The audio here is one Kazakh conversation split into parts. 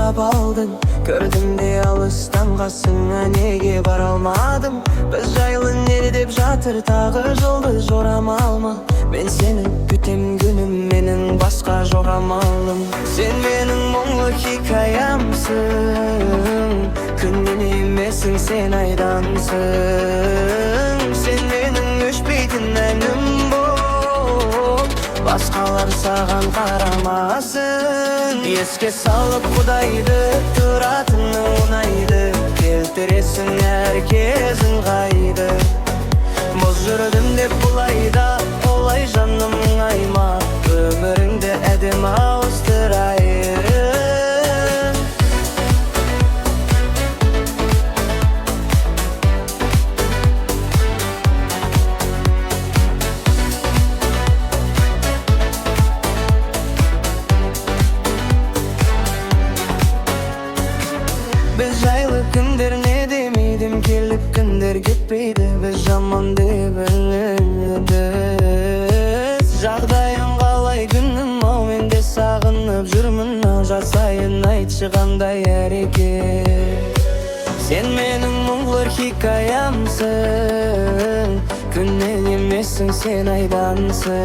ойлап алдың. Көрдім де алыстан қасыңа неге бара алмадым. Біз жайлы не деп жатыр тағы жұлдыз жорамалмы? Мен сені күтем күнім, менің басқа жорамалым. Сен менің мұңлы хикаямсың, күннен емессің, сен айдансың. Сен менің өшпейтін әнім бол, басқалар саған қарамасын. Еске салып Құдайды, тұратыны ұнайды, келтіресің әр кезін қайды. Мұз жүрдім деп бұлайда, олай жаным айма, өміріңді әдем ауыстырайын. Біз жайлы күндер не демейдім, келіп күндер кетпейді. Біз жаман деп білінеді. Жағдайың қалай күнім, ау мен де сағынып жүрмін, ау жасайын айтшы қандай әрекет. Сен менің мұңлы хикаямсың, күннен емессің, сен айдансың.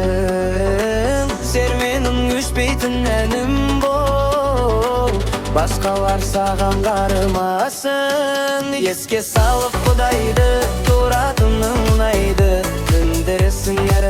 Сен менің өшпейтін әнім бол, басқалар саған қарамасын. Еске салып Құдайды, тұратыны ұнайды, күндересің әр